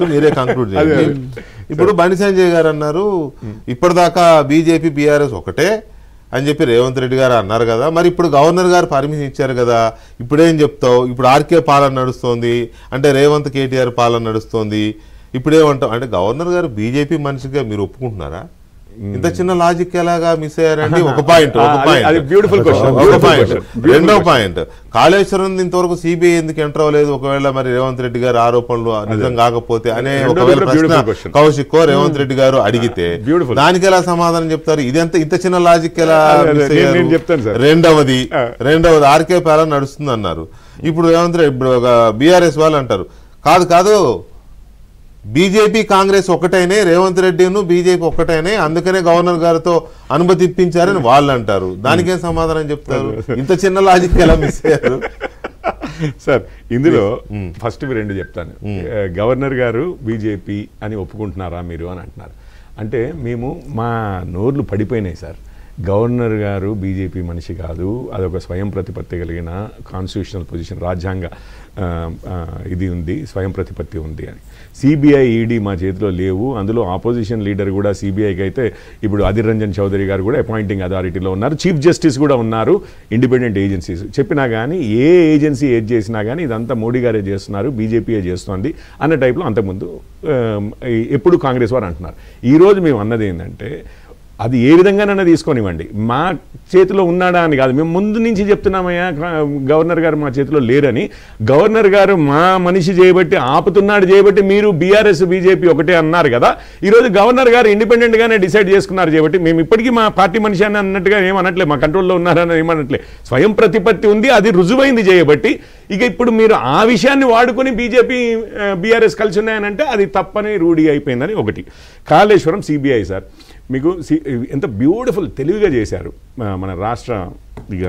First మీరే conclude చేయండి. ఇప్పుడు బండి సంజయ్ గారు అన్నారు ఇప్పటిదాకా బీజేపీ బీఆర్ఎస్ ఒకటే అని చెప్పి రేవంత్ రెడ్డి గారు అన్నారు కదా, మరి ఇప్పుడు గవర్నర్ గారు పర్మిషన్ ఇచ్చారు కదా, ఇప్పుడేం చెప్తావు? ఇప్పుడు ఆర్కే పాలన నడుస్తోంది అంటే రేవంత్ కేటీఆర్ పాలన నడుస్తోంది, ఇప్పుడేమంటావు అంటే గవర్నర్ గారు బీజేపీ మనిషిగా మీరు ఒప్పుకుంటున్నారా? ఇంత చిన్న లాజిక్ ఎలాగా మిస్ అయ్యారండి? ఒక పాయింట్. రెండో పాయింట్, కాళేశ్వరం ఇంతవరకు సిబిఐ ఎందుకు ఎంటర్ అవ్వలేదు? ఒకవేళ మరి రేవంత్ రెడ్డి గారు ఆరోపణలు నిజం కాకపోతే అనే ఒకవేళ ప్రశ్న కౌశిక్ రేవంత్ రెడ్డి గారు అడిగితే దానికి ఎలా సమాధానం చెప్తారు? ఇదంతా ఇంత చిన్న లాజిక్ ఎలా మిస్ అయ్యారు? రెండవది ఆర్కే పాలన నడుస్తుంది అన్నారు. ఇప్పుడు రేవంత్ రెడ్డి ఇప్పుడు బీఆర్ఎస్ వాళ్ళు అంటారు కాదు బీజేపీ కాంగ్రెస్ ఒకటైనే, రేవంత్ రెడ్డిను బీజేపీ ఒకటైనే, అందుకనే గవర్నర్ గారితో అనుమతి ఇప్పించారని వాళ్ళు అంటారు. దానికేం సమాధానం చెప్తారు? ఇంత చిన్న లాజిక్ ఎలా మిస్ అయ్యారు సార్? ఇందులో ఫస్ట్ రెండు చెప్తాను. గవర్నర్ గారు బీజేపీ అని ఒప్పుకుంటున్నారా మీరు అని అంటున్నారు. అంటే మేము మా నోర్లు పడిపోయినాయి సార్. గవర్నర్ గారు బీజేపీ మనిషి కాదు, అదొక స్వయం ప్రతిపత్తి కలిగిన కాన్స్టిట్యూషనల్ పొజిషన్, రాజ్యాంగ ఇది ఉంది, స్వయం ప్రతిపత్తి ఉంది అని. సిబిఐ ఈడీ మా చేతిలో లేవు. అందులో ఆపోజిషన్ లీడర్ కూడా సిబిఐకి అయితే ఇప్పుడు అధిర్ రంజన్ చౌదరి గారు కూడా అపాయింటింగ్ అథారిటీలో ఉన్నారు, చీఫ్ జస్టిస్ కూడా ఉన్నారు, ఇండిపెండెంట్ ఏజెన్సీస్. చెప్పినా కానీ ఏ ఏజెన్సీ ఏది చేసినా కానీ ఇదంతా మోడీ గారే చేస్తున్నారు, బీజేపీయే చేస్తుంది అన్న టైప్లో అంతకుముందు ఎప్పుడు కాంగ్రెస్ వారు అంటున్నారు. ఈరోజు మేము అన్నది ఏంటంటే అది ఏ విధంగానైనా తీసుకొనివ్వండి, మా చేతిలో ఉన్నాడా అని కాదు. మేము ముందు నుంచి చెప్తున్నామయ్యా గవర్నర్ గారు మా చేతిలో లేరని. గవర్నర్ గారు మా మనిషి చేయబట్టి ఆపుతున్నాడు చేయబట్టి మీరు బీఆర్ఎస్ బీజేపీ ఒకటే అన్నారు కదా. ఈరోజు గవర్నర్ గారు ఇండిపెండెంట్గానే డిసైడ్ చేసుకున్నారు చేయబట్టి మేము ఇప్పటికీ మా పార్టీ మనిషి అని అన్నట్టుగా ఏమనట్లే, మా కంట్రోల్లో ఉన్నారని ఏమనట్లే. స్వయం ప్రతిపత్తి ఉంది, అది రుజువైంది చేయబట్టి. ఇక ఇప్పుడు మీరు ఆ విషయాన్ని వాడుకొని బీజేపీ బీఆర్ఎస్ కలిసి ఉన్నాయనంటే అది తప్పని రూఢి అయిపోయిందని ఒకటి. కాళేశ్వరం సిబిఐ సార్ మీకు ఎంత బ్యూటిఫుల్ తెలివిగా చేశారు మన రాష్ట్ర. ఇక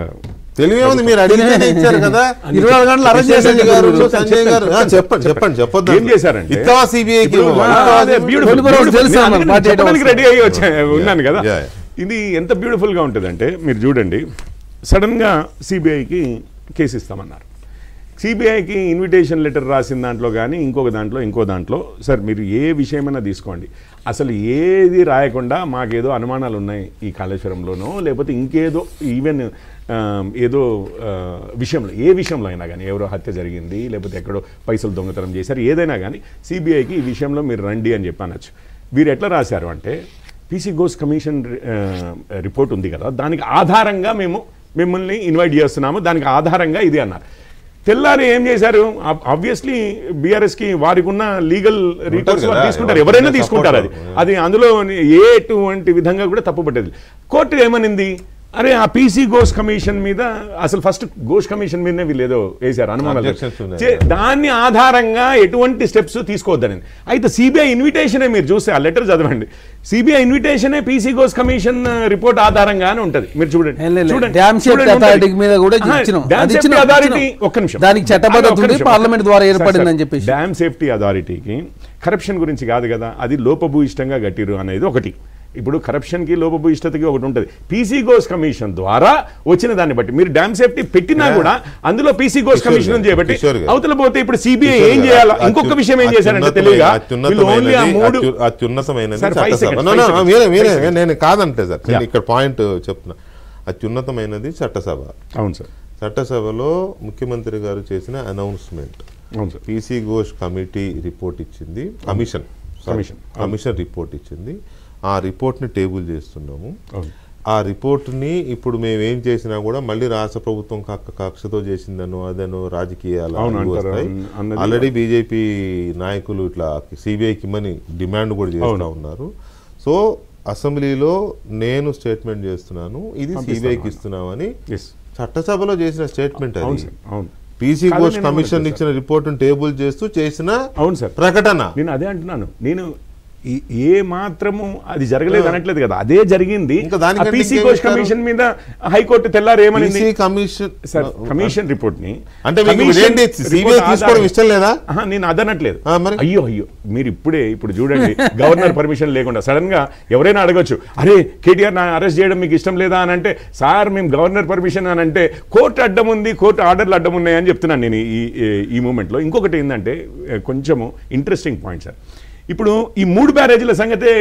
తెలివే ఉంది, మీరు అడిగితే ఇచ్చారు కదా. 24 గంటలు అరెస్ట్ చేశారు గారు. చెప్పండి చెప్పొద్దు ఏం చేశారంటే రెడీ అయ్యి ఉన్నాను కదా. ఇది ఎంత బ్యూటిఫుల్ గా ఉంటుందంటే మీరు చూడండి, సడన్ గా సిబిఐకి కేసు ఇస్తామన్నారు. సిబిఐకి ఇన్విటేషన్ లెటర్ రాసిన దాంట్లో కానీ ఇంకో దాంట్లో సార్ మీరు ఏ విషయమైనా తీసుకోండి, అసలు ఏది రాయకుండా మాకేదో అనుమానాలు ఉన్నాయి ఈ కాళేశ్వరంలోనో లేకపోతే ఇంకేదో ఈవెన్ ఏదో విషయంలో, ఏ విషయంలో అయినా కానీ ఎవరో హత్య జరిగింది లేకపోతే ఎక్కడో పైసలు దొంగతనం చేశారు, ఏదైనా కానీ సిబిఐకి ఈ విషయంలో మీరు రండి అని చెప్పి అనొచ్చు. వీరు ఎట్లా రాశారు అంటే పీసీ ఘోష్ కమిషన్ రిపోర్ట్ ఉంది కదా, దానికి ఆధారంగా మేము మిమ్మల్ని ఇన్వైట్ చేస్తున్నాము, దానికి ఆధారంగా ఇది అన్నారు. తెల్లారి ఏం చేశారు? ఆబ్వియస్లీ బీఆర్ఎస్కి వారికి ఉన్న లీగల్ రికార్డ్స్ తీసుకుంటారు, ఎవరైనా తీసుకుంటారు. అది అందులో ఎటువంటి విధంగా కూడా తప్పుపట్టేది. కోర్టు ఏమనింది, అరే ఆ పీసీ ఘోష్ కమిషన్ మీద అసలు ఫస్ట్ ఘోష్ కమిషన్ మీదనే వీళ్ళు ఏదో వేశారు అనుమానాలు, దాన్ని ఆధారంగా ఎటువంటి స్టెప్స్ తీసుకోవద్దని. అయితే సిబిఐ ఇన్విటేషనే మీరు చూస్తే ఆ లెటర్ చదవండి, సిబిఐ ఇన్విటేషనే పీసీ ఘోష్ కమిషన్ రిపోర్ట్ ఆధారంగానే ఉంటది. మీరు చూడండి ఒక్క నిమిషం, పార్లమెంట్ ద్వారా ఏర్పడిందని చెప్పి డ్యామ్ సేఫ్టీ అథారిటీకి కరప్షన్ గురించి కాదు కదా, అది లోపభూయిష్టంగా కట్టిరు అనేది ఒకటి. ఇప్పుడు కరప్షన్కి లోపభూయిష్టతకి ఒకటి ఉంటుంది. పీసీ ఘోష్ కమిషన్ ద్వారా వచ్చిన దాన్ని బట్టి మీరు డ్యామ్ సేఫ్టీ పెట్టినా కూడా అందులో పీసీ ఘోష్ కమిషన్ చేయబట్టి అవతల పోతే ఇప్పుడు సిబిఐ ఏం చేయాలి? ఇంకొక విషయం ఏం చేశారంటే తెలియగా నేను కాదంటే సార్ ఇక్కడ పాయింట్ చెప్తున్నా, అత్యున్నతమైనది చట్టసభ. అవును సార్. చట్టసభలో ముఖ్యమంత్రి గారు చేసిన announcement, PC Ghosh committee report ఇచ్చింది, కమిషన్ రిపోర్ట్ ఇచ్చింది, ఆ రిపోర్ట్ని టేబుల్ చేస్తున్నాము. ఆ రిపోర్ట్ని ఇప్పుడు మేము ఏం చేసినా కూడా మళ్ళీ రాష్ట్ర ప్రభుత్వం కక్షతో చేసిందనో అదనో రాజకీయాలు వస్తాయి. ఆల్రెడీ బీజేపీ నాయకులు ఇట్లా సిబిఐకి ఇమ్మని డిమాండ్ కూడా చేస్తూ ఉన్నారు. సో అసెంబ్లీలో నేను స్టేట్మెంట్ చేస్తున్నాను, ఇది సిబిఐకి ఇస్తున్నామని చట్టసభలో చేసిన స్టేట్మెంట్. అది పీసీ ఘోష్ కమిషన్ ఇచ్చిన రిపోర్ట్ టేబుల్ చేస్తూ చేసిన ప్రకటన. నేను అదే అంటున్నాను. నేను ఏ మాత్రము అది జరగలేదు అనట్లేదు కదా, అదే జరిగింది. ఇంకా దానికంటే పీసీ ఇంకేం ఘోష్ చేస్తారు? కమిషన్ మీద హైకోర్టు తెల్లారు ఏమనింది? PC commission sir commission report ని అంటే మీకు ఇదేంటి, CBI తీసుకోవడం ఇష్టం లేదా? నేను అదనట్లేదు. మరి? అయ్యో మీరు ఇప్పుడు చూడండి గవర్నర్ పర్మిషన్ లేకుండా సడన్ గా ఎవరైనా అడగొచ్చు, అరే కేటీఆర్ నా అరెస్ట్ చేయడం మీకు ఇష్టం లేదా అని అంటే, సార్ మేము గవర్నర్ పర్మిషన్ అని అంటే కోర్టు అడ్డం ఉంది, కోర్టు ఆర్డర్లు అడ్డం ఉన్నాయి అని చెప్తున్నాను నేను ఈ మూమెంట్లో. ఇంకొకటి ఏంటంటే కొంచెము ఇంట్రెస్టింగ్ పాయింట్ సార్, ఇప్పుడు ఈ 3 బ్యారేజీల సంగతే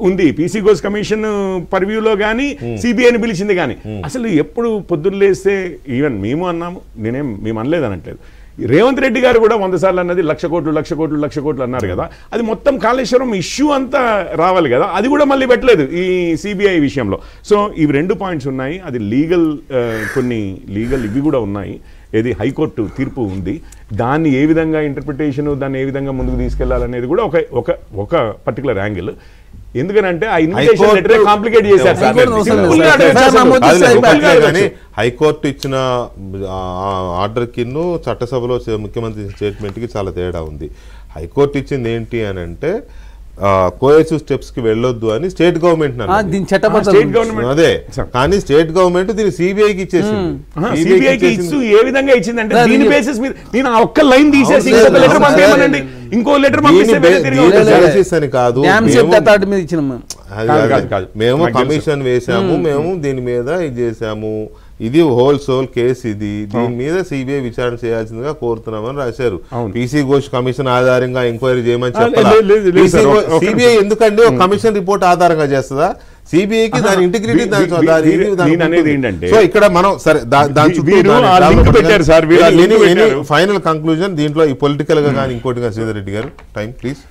ఉంది పీసీ ఘోష్ కమిషన్ పర్వ్యూలో కానీ సిబిఐని పిలిచింది కానీ. అసలు ఎప్పుడు పొద్దున్న లేస్తే ఈవెన్ మేము అన్నాము, మేము అనలేదు అనట్లేదు, రేవంత్ రెడ్డి గారు కూడా 100 సార్లు అన్నది 1,00,00,00,00,00,00,00,00,00,00,00,00,00,00,00,00,00,00,00,00,00,00,00,00,00,00,00,00,00,00,00,00,00,00,00,00,00,00,00,00,00,00,00,00,00,00,00,00,00,00,00,00,00,అది మొత్తం కాళేశ్వరం ఇష్యూ అంతా రావాలి కదా, అది కూడా మళ్ళీ పెట్టలేదు ఈ సిబిఐ విషయంలో. సో ఇవి 2 పాయింట్స్ ఉన్నాయి. అది లీగల్ కొన్ని లీగల్ ఇవి కూడా ఉన్నాయి. ఏది హైకోర్టు తీర్పు ఉంది, దాన్ని ఏ విధంగా ఇంటర్ప్రిటేషన్, దాన్ని ఏ విధంగా ముందుకు తీసుకెళ్లాలనేది కూడా ఒక పర్టికులర్ యాంగిల్. ఎందుకనంటే ఆ ఇన్విటేషన్ లెటర్ కాంప్లికేట్ చేశారు. హైకోర్టు ఇచ్చిన ఆర్డర్ కిన్ను చట్టసభలో ముఖ్యమంత్రి స్టేట్మెంట్ కి చాలా తేడా ఉంది. హైకోర్టు ఇచ్చింది ఏంటి అని అంటే కోఎసివ్ స్టెప్స్ కి వెళ్ళొద్దు అని స్టేట్ గవర్నమెంట్ అదే, కానీ స్టేట్ గవర్నమెంట్ దీన్ని సిబిఐకి ఇచ్చేసింది. ఏ విధంగా ఇచ్చిందంటే దీని బేసిస్ మీద నేను ఒక్క లైన్ తీసేసి ఇంకో లెటర్ అని కాదు, మేము కమిషన్ వేసాము, మేము దీని మీద ఇది చేసాము, ఇది హోల్ సోల్ కేసు, దీని మీద సిబిఐ విచారణ చేయాల్సిందిగా కోరుతున్నామని రాశారు. పీసీ ఘోష్ కమిషన్ ఆధారంగా ఎంక్వైరీ చేయమని చెప్పాలి. సిబిఐ ఎందుకంటే ఒక కమిషన్ రిపోర్ట్ ఆధారంగా చేస్తుందా? సిబిఐకి దాని ఇంటిగ్రిటీ సో ఇక్కడ మనం సరే ఫైనల్ కంక్లూజన్ దీంట్లో ఈ పొలిటికల్ గా కానీ ఇంకోటిగా శ్రీధర్ రెడ్డి గారు టైం ప్లీజ్.